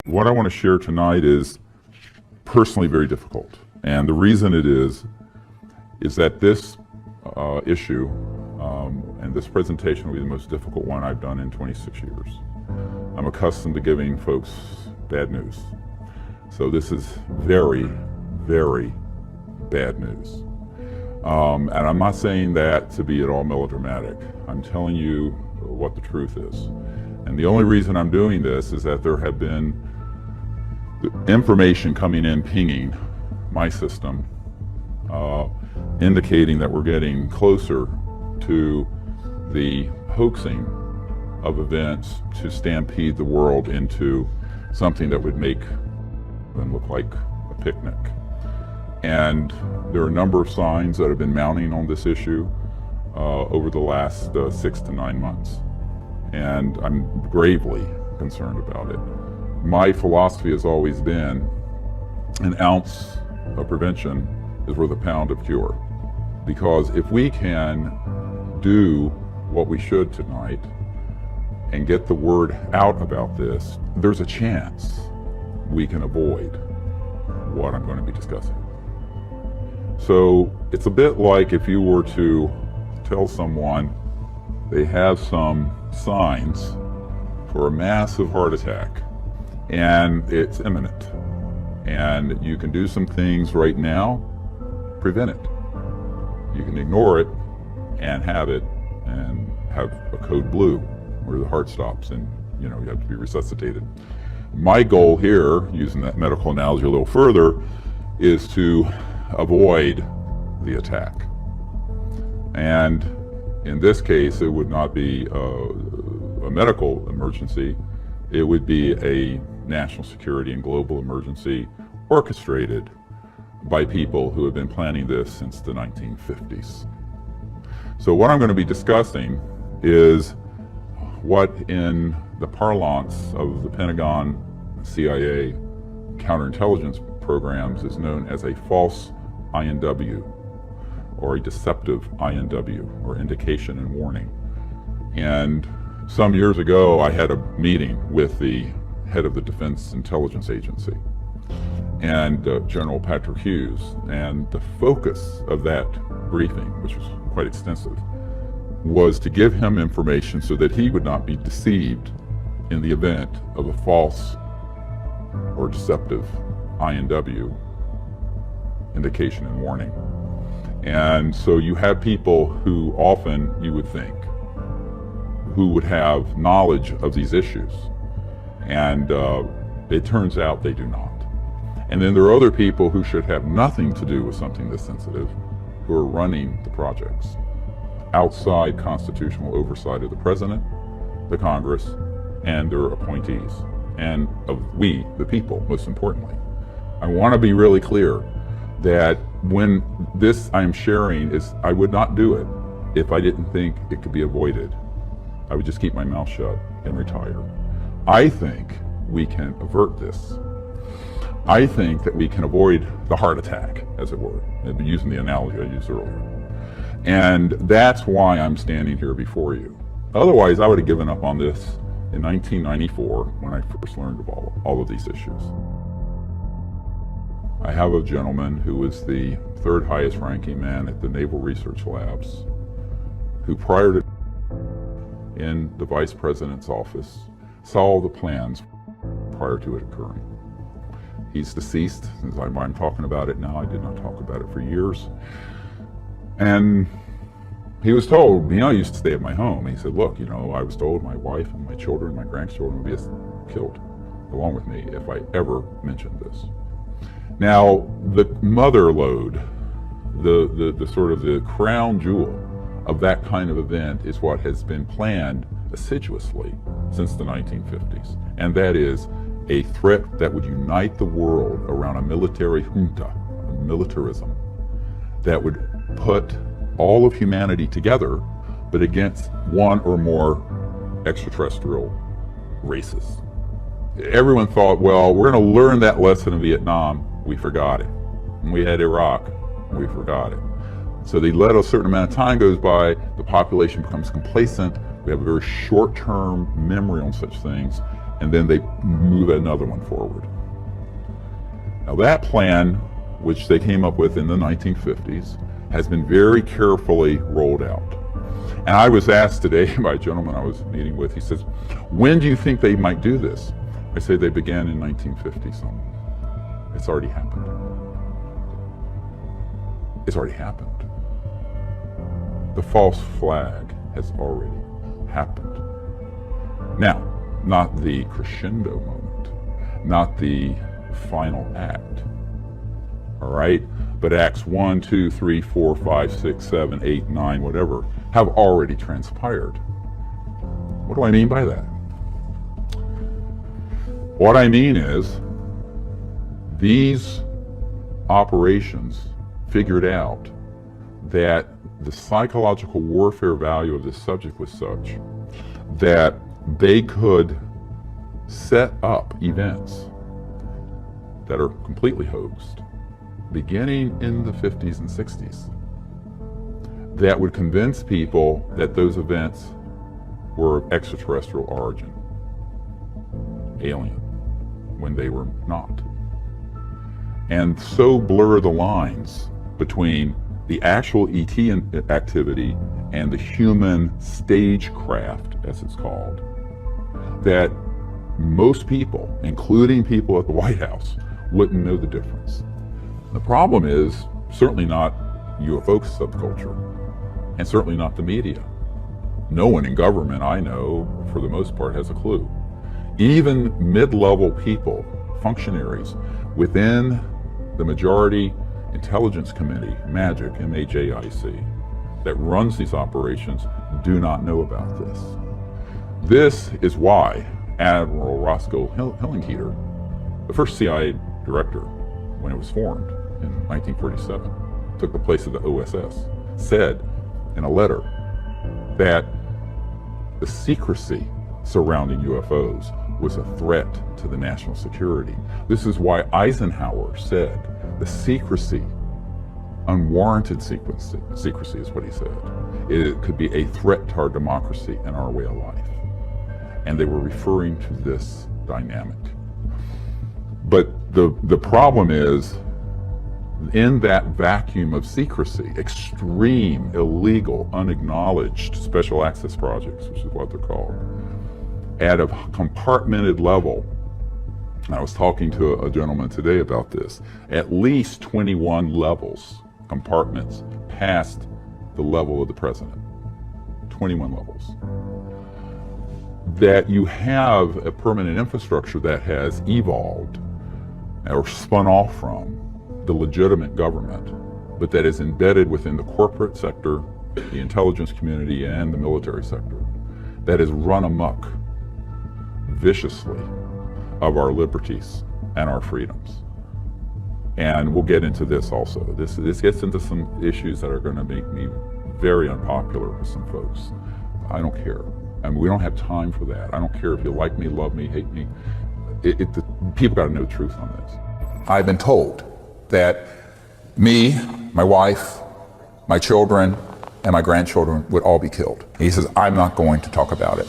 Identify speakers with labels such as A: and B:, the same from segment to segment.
A: What I want to share tonight is personally very difficult. And the reason it is that this issue and this presentation will be the most difficult one I've done in 26 years. I'm accustomed to giving folks bad news. So this is very, very bad news. And I'm not saying that to be at all melodramatic. I'm telling you what the truth is. And the only reason I'm doing this is that there have been information coming in, pinging my system, indicating that we're getting closer to the hoaxing of events to stampede the world into something that would make them look like a picnic. And there are a number of signs that have been mounting on this issue over the last 6 to 9 months. And I'm gravely concerned about it. My philosophy has always been an ounce of prevention is worth a pound of cure. Because if we can do what we should tonight and get the word out about this, there's a chance we can avoid what I'm going to be discussing. So it's a bit like if you were to tell someone they have some signs for a massive heart attack and it's imminent, and you can do some things right now, prevent it. You can ignore it and have it and have a code blue where the heart stops and you have to be resuscitated. My goal here, using that medical analogy a little further, is to avoid the attack. And in this case, it would not be a medical emergency. It would be a national security and global emergency orchestrated by people who have been planning this since the 1950s. So what I'm going to be discussing is what in the parlance of the Pentagon, CIA, counterintelligence programs is known as a false INW, or a deceptive INW, or indication and warning. And some years ago, I had a meeting with the head of the Defense Intelligence Agency and General Patrick Hughes, and the focus of that briefing, which was quite extensive, was to give him information so that he would not be deceived in the event of a false or deceptive INW, indication and warning. And so you have people who often, you would think, who would have knowledge of these issues, and it turns out they do not. And then there are other people who should have nothing to do with something this sensitive, who are running the projects outside constitutional oversight of the president, the Congress, and their appointees, and of we, the people, most importantly. I want to be really clear that when this I'm sharing is, I would not do it if I didn't think it could be avoided. I would just keep my mouth shut and retire. I think we can avert this. I think that we can avoid the heart attack, as it were, using the analogy I used earlier. And that's why I'm standing here before you. Otherwise, I would have given up on this in 1994 when I first learned of all of these issues. I have a gentleman who was the third highest ranking man at the Naval Research Labs, who prior to in the Vice President's office saw all the plans prior to it occurring. He's deceased, since I'm talking about it now. I did not talk about it for years. And he was told, I used to stay at my home. He said, look, I was told my wife and my children, my grandchildren would be killed along with me if I ever mentioned this. Now, the mother lode, the sort of the crown jewel of that kind of event is what has been planned assiduously since the 1950s. And that is a threat that would unite the world around a military junta, militarism, that would put all of humanity together, but against one or more extraterrestrial races. Everyone thought, well, we're going to learn that lesson in Vietnam. We forgot it. And we had Iraq. We forgot it. So they let a certain amount of time goes by, the population becomes complacent, we have a very short-term memory on such things, and then they move another one forward. Now that plan, which they came up with in the 1950s, has been very carefully rolled out. And I was asked today by a gentleman I was meeting with, he says, when do you think they might do this? I say they began in 1950 something. It's already happened. It's already happened. The false flag has already happened. Now, not the crescendo moment, not the final act, all right? But acts 1, 2, 3, 4, 5, 6, 7, 8, 9, whatever, have already transpired. What do I mean by that? What I mean is, these operations figured out that the psychological warfare value of this subject was such that they could set up events that are completely hoaxed, beginning in the 50s and 60s, that would convince people that those events were of extraterrestrial origin, alien, when they were not. And so blur the lines between the actual ET activity and the human stagecraft, as it's called, that most people, including people at the White House, wouldn't know the difference. The problem is certainly not UFO subculture, and certainly not the media. No one in government I know, for the most part, has a clue. Even mid-level people, functionaries within the majority intelligence committee, MAJIC, M-A-J-I-C, that runs these operations, do not know about this. This is why Admiral Roscoe Hillenkoetter, the first CIA director when it was formed in 1947, took the place of the OSS, said in a letter that the secrecy surrounding UFOs was a threat to the national security. This is why Eisenhower said the secrecy, unwarranted secrecy is what he said, it could be a threat to our democracy and our way of life. And they were referring to this dynamic. But the problem is, in that vacuum of secrecy, extreme, illegal, unacknowledged special access projects, which is what they're called, at a compartmented level, I was talking to a gentleman today about this, at least 21 levels, compartments, past the level of the president. 21 levels. That you have a permanent infrastructure that has evolved or spun off from the legitimate government, but that is embedded within the corporate sector, the intelligence community, and the military sector, that is run amok viciously of our liberties and our freedoms. And we'll get into this also. This gets into some issues that are going to make me very unpopular with some folks. I don't care. I mean, we don't have time for that. I don't care if you like me, love me, hate me. People got to know the truth on this. I've been told that me, my wife, my children, and my grandchildren would all be killed. He says, I'm not going to talk about it.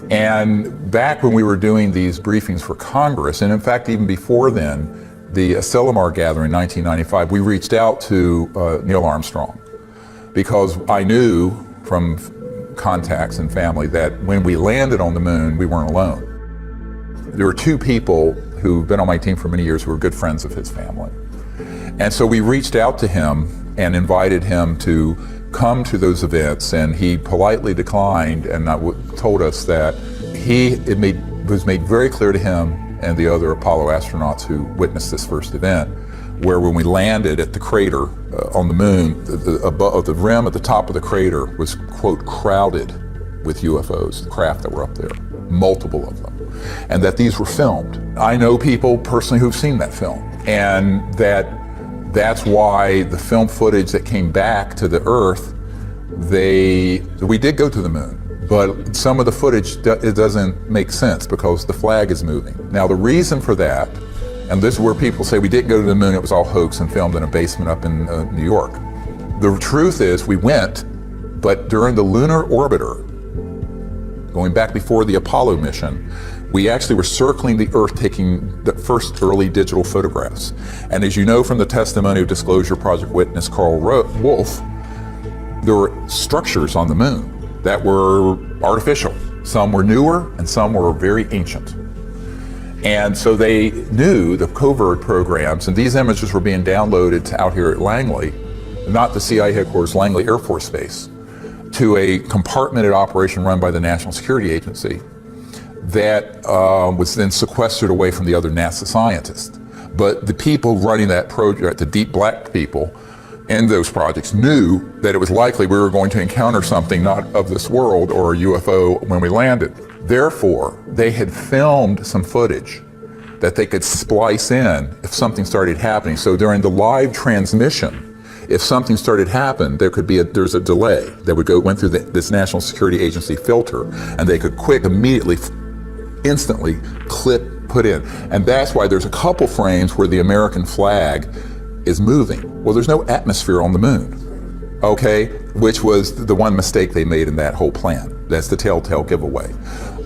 A: And back when we were doing these briefings for Congress, and in fact even before then, the Asilomar gathering in 1995, we reached out to Neil Armstrong, because I knew from contacts and family that when we landed on the moon, we weren't alone. There were two people who've been on my team for many years who were good friends of his family. And so we reached out to him and invited him to come to those events, and he politely declined and told us that it was made very clear to him and the other Apollo astronauts who witnessed this first event, where when we landed at the crater on the moon, the rim at the top of the crater was, quote, crowded with UFOs, the craft that were up there, multiple of them, and that these were filmed. I know people personally who've seen that film, and that's why the film footage that came back to the Earth, we did go to the moon, but some of the footage, it doesn't make sense because the flag is moving. Now the reason for that, and this is where people say we didn't go to the moon, it was all hoax and filmed in a basement up in New York. The truth is we went, but during the lunar orbiter, going back before the Apollo mission, we actually were circling the Earth taking the first early digital photographs. And as you know from the testimony of Disclosure Project witness Carl Wolf, there were structures on the moon that were artificial. Some were newer and some were very ancient. And so they knew the covert programs, and these images were being downloaded to out here at Langley, not the CIA headquarters, Langley Air Force Base, to a compartmented operation run by the National Security Agency that was then sequestered away from the other NASA scientists. But the people running that project, the deep black people in those projects, knew that it was likely we were going to encounter something not of this world or a UFO when we landed. Therefore, they had filmed some footage that they could splice in if something started happening. So during the live transmission, if something started happening, there's a delay that went through this National Security Agency filter, and they could immediately, instantly put in. And that's why there's a couple frames where the American flag is moving. Well, there's no atmosphere on the moon, okay? Which was the one mistake they made in that whole plan. That's the telltale giveaway.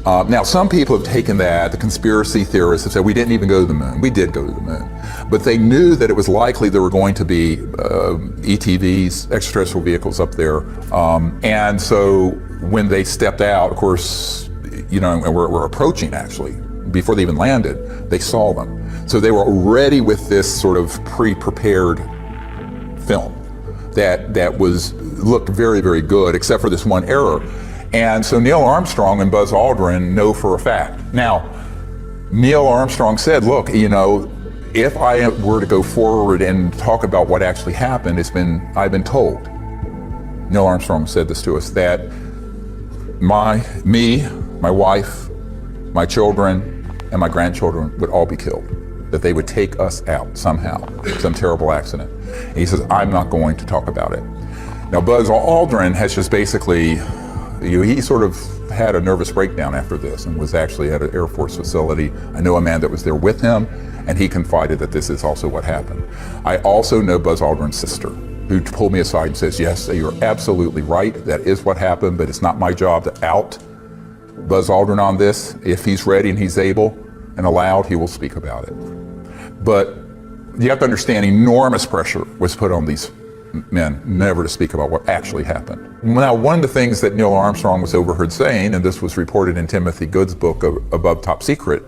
A: Now, some people have taken that, the conspiracy theorists have said, we didn't even go to the moon. We did go to the moon. But they knew that it was likely there were going to be ETVs, extraterrestrial vehicles up there. And so when they stepped out, of course, you know, and we're approaching actually, before they even landed, they saw them. So they were already with this sort of pre-prepared film that looked very, very good, except for this one error. And so Neil Armstrong and Buzz Aldrin know for a fact. Now, Neil Armstrong said, look, you know, if I were to go forward and talk about what actually happened, I've been told, Neil Armstrong said this to us, that my wife, my children, and my grandchildren would all be killed, that they would take us out somehow, some terrible accident. And he says, I'm not going to talk about it. Now, Buzz Aldrin has just basically, he sort of had a nervous breakdown after this and was actually at an Air Force facility. I know a man that was there with him, and he confided that this is also what happened. I also know Buzz Aldrin's sister, who pulled me aside and says, yes, you're absolutely right, that is what happened, but it's not my job to out Buzz Aldrin on this. If he's ready and he's able and allowed, he will speak about it. But you have to understand, enormous pressure was put on these men never to speak about what actually happened. Now, one of the things that Neil Armstrong was overheard saying, and this was reported in Timothy Good's book, Above Top Secret,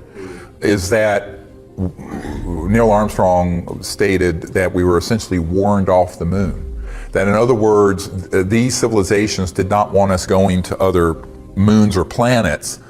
A: is that Neil Armstrong stated that we were essentially warned off the moon. That in other words, these civilizations did not want us going to other moons or planets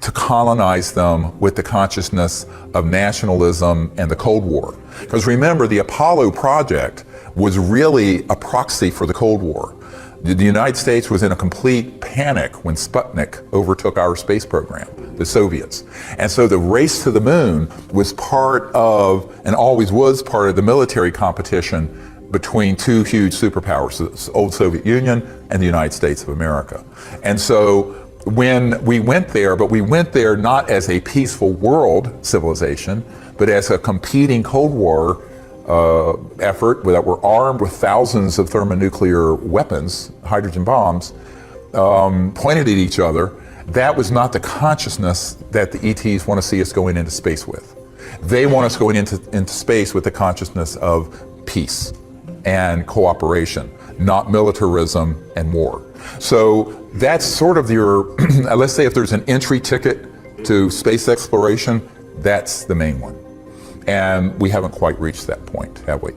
A: to colonize them with the consciousness of nationalism and the Cold War. Because remember, the Apollo project was really a proxy for the Cold War. The United States was in a complete panic when Sputnik overtook our space program, the Soviets. And so the race to the moon was part of, and always was part of, the military competition between two huge superpowers, the old Soviet Union and the United States of America. And so when we went there, but we went there not as a peaceful world civilization, but as a competing Cold War effort that were armed with thousands of thermonuclear weapons, hydrogen bombs, pointed at each other. That was not the consciousness that the ETs want to see us going into space with. They want us going into space with the consciousness of peace and cooperation, not militarism and war. So that's sort of your, let's say if there's an entry ticket to space exploration, that's the main one. And we haven't quite reached that point, have we?